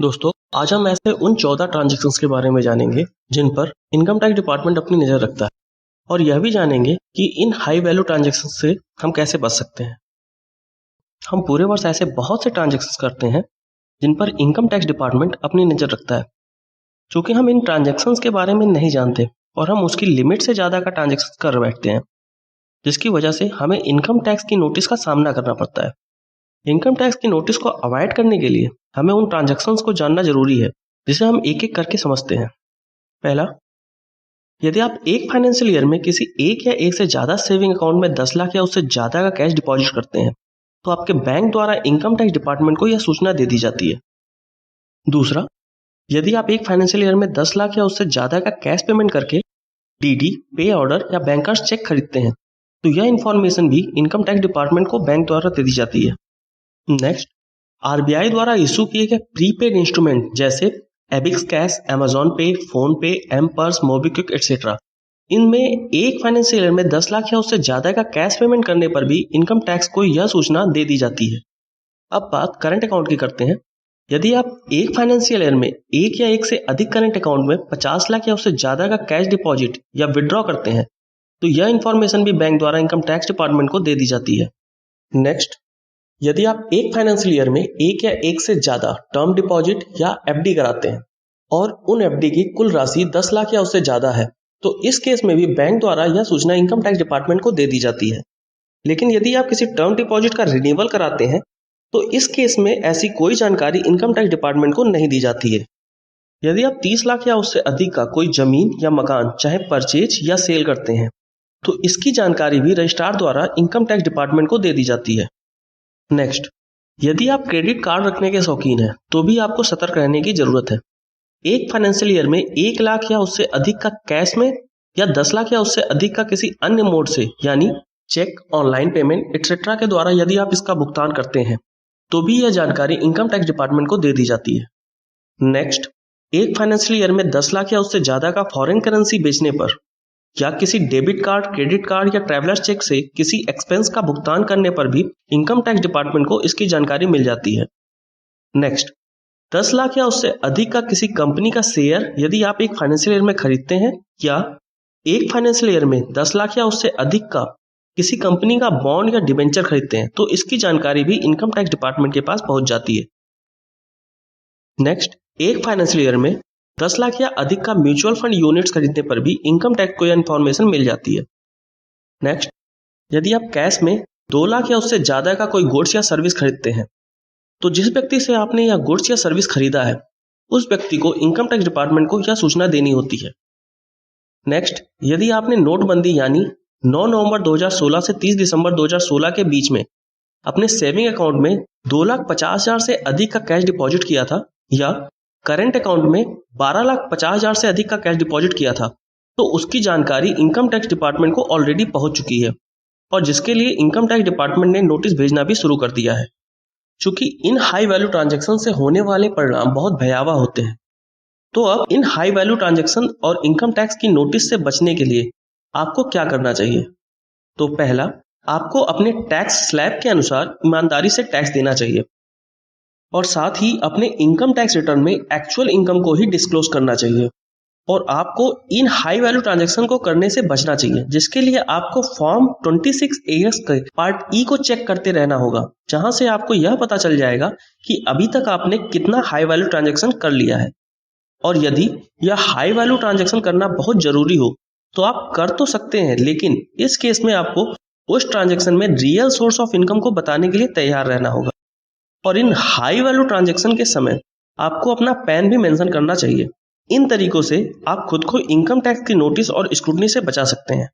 दोस्तों, आज हम ऐसे उन 14 ट्रांजैक्शंस के बारे में जानेंगे जिन पर इनकम टैक्स डिपार्टमेंट अपनी नज़र रखता है और यह भी जानेंगे कि इन हाई वैल्यू ट्रांजैक्शंस से हम कैसे बच सकते हैं। हम पूरे वर्ष ऐसे बहुत से ट्रांजैक्शंस करते हैं जिन पर इनकम टैक्स डिपार्टमेंट अपनी नज़र रखता है। चूंकि हम इन ट्रांजैक्शंस के बारे में नहीं जानते और हम उसकी लिमिट से ज़्यादा का ट्रांजैक्शन कर बैठते हैं, जिसकी वजह से हमें इनकम टैक्स की नोटिस का सामना करना पड़ता है। इनकम टैक्स की नोटिस को अवॉइड करने के लिए हमें उन ट्रांजैक्शंस को जानना जरूरी है जिसे हम एक एक करके समझते हैं। पहला, यदि आप एक फाइनेंशियल ईयर में किसी एक या एक से ज़्यादा सेविंग अकाउंट में 10 लाख या उससे ज़्यादा का कैश डिपॉजिट करते हैं तो आपके बैंक द्वारा इनकम टैक्स डिपार्टमेंट को यह सूचना दे दी जाती है। दूसरा, यदि आप एक फाइनेंशियल ईयर में 10 लाख या उससे ज़्यादा का कैश पेमेंट करके डीडी, पे ऑर्डर या बैंकर्स चेक खरीदते हैं तो यह इंफॉर्मेशन भी इनकम टैक्स डिपार्टमेंट को बैंक द्वारा दे दी जाती है। नेक्स्ट, आरबीआई द्वारा इशू किए गए प्रीपेड इंस्ट्रूमेंट जैसे एबिक्स कैश, अमेजॉन पे, फोन पे, एम पर्स, मोबीक्विक एक्सेट्रा, इनमें एक फाइनेंशियल ईयर में 10 लाख या उससे ज्यादा का कैश पेमेंट करने पर भी इनकम टैक्स को यह सूचना दे दी जाती है। अब बात करंट अकाउंट की करते हैं। यदि आप एक फाइनेंशियल ईयर में एक या एक से अधिक करंट अकाउंट में 50 लाख या उससे ज्यादा का कैश डिपॉजिट या विड्रॉ करते हैं तो यह इंफॉर्मेशन भी बैंक द्वारा इनकम टैक्स डिपार्टमेंट को दे दी जाती है। नेक्स्ट, यदि आप एक फाइनेंशियल ईयर में एक या एक से ज्यादा टर्म डिपॉजिट या एफडी कराते हैं और उन एफडी की कुल राशि 10 लाख या उससे ज्यादा है तो इस केस में भी बैंक द्वारा यह सूचना इनकम टैक्स डिपार्टमेंट को दे दी जाती है। लेकिन यदि आप किसी टर्म डिपॉजिट का रिन्यूअल कराते हैं तो इस केस में ऐसी कोई जानकारी इनकम टैक्स डिपार्टमेंट को नहीं दी जाती है। यदि आप 30 लाख या उससे अधिक का कोई जमीन या मकान चाहे परचेज या सेल करते हैं तो इसकी जानकारी भी रजिस्ट्रार द्वारा इनकम टैक्स डिपार्टमेंट को दे दी जाती है। नेक्स्ट, यदि आप क्रेडिट कार्ड रखने के शौकीन हैं तो भी आपको सतर्क रहने की जरूरत है। एक फाइनेंशियल ईयर में 1 लाख या उससे अधिक का कैश में या 10 लाख या उससे अधिक का किसी अन्य मोड से यानी चेक, ऑनलाइन पेमेंट एक्सेट्रा के द्वारा यदि आप इसका भुगतान करते हैं तो भी यह जानकारी इनकम टैक्स डिपार्टमेंट को दे दी जाती है। नेक्स्ट, एक फाइनेंशियल ईयर में 10 लाख या उससे ज्यादा का फॉरेन करेंसी बेचने पर या किसी डेबिट कार्ड, क्रेडिट कार्ड या ट्रैवलर्स चेक से किसी एक्सपेंस का भुगतान करने पर भी इनकम टैक्स डिपार्टमेंट को इसकी जानकारी मिल जाती है। नेक्स्ट, 10 लाख या उससे अधिक का किसी कंपनी का शेयर यदि आप एक फाइनेंशियल ईयर में खरीदते हैं या एक फाइनेंशियल ईयर में 10 लाख या उससे अधिक का किसी कंपनी का बॉन्ड या डिबेंचर खरीदते हैं तो इसकी जानकारी भी इनकम टैक्स डिपार्टमेंट के पास पहुंच जाती है। नेक्स्ट, एक फाइनेंशियल ईयर में 10 लाख या अधिक का म्यूचुअल फंड यूनिट्स खरीदने पर भी इनकम टैक्स को यह इंफॉर्मेशन मिल जाती है। नेक्स्ट, यदि आप कैश में 2 लाख या उससे ज्यादा का कोई गुड्स या सर्विस खरीदते हैं तो जिस व्यक्ति से आपने यह गुड्स या सर्विस खरीदा है उस व्यक्ति को इनकम टैक्स डिपार्टमेंट को यह सूचना देनी होती है। नेक्स्ट, यदि आपने नोटबंदी यानी 9 नवंबर 2016 से 30 दिसंबर 2016 के बीच में अपने सेविंग अकाउंट में 2,50,000 से अधिक का कैश डिपॉजिट किया था या करंट अकाउंट में 12,50,000 से अधिक का कैश डिपॉजिट किया था तो उसकी जानकारी इनकम टैक्स डिपार्टमेंट को ऑलरेडी पहुंच चुकी है और जिसके लिए इनकम टैक्स डिपार्टमेंट ने नोटिस भेजना भी शुरू कर दिया है। चूंकि इन हाई वैल्यू ट्रांजैक्शन से होने वाले परिणाम बहुत भयावह होते हैं तो अब इन हाई वैल्यू ट्रांजैक्शन और इनकम टैक्स की नोटिस से बचने के लिए आपको क्या करना चाहिए? तो पहला, आपको अपने टैक्स स्लैब के अनुसार ईमानदारी से टैक्स देना चाहिए और साथ ही अपने इनकम टैक्स रिटर्न में एक्चुअल इनकम को ही डिस्क्लोज करना चाहिए और आपको इन हाई वैल्यू ट्रांजैक्शन को करने से बचना चाहिए, जिसके लिए आपको फॉर्म 26AS के पार्ट ई को चेक करते रहना होगा, जहां से आपको यह पता चल जाएगा कि अभी तक आपने कितना हाई वैल्यू ट्रांजैक्शन कर लिया है। और यदि यह हाई वैल्यू ट्रांजैक्शन करना बहुत जरूरी हो तो आप कर तो सकते हैं, लेकिन इस केस में आपको उस ट्रांजैक्शन में रियल सोर्स ऑफ इनकम को बताने के लिए तैयार रहना होगा और इन हाई वैल्यू ट्रांजैक्शन के समय आपको अपना पैन भी मेंशन करना चाहिए। इन तरीकों से आप खुद को इनकम टैक्स की नोटिस और स्क्रूटनी से बचा सकते हैं।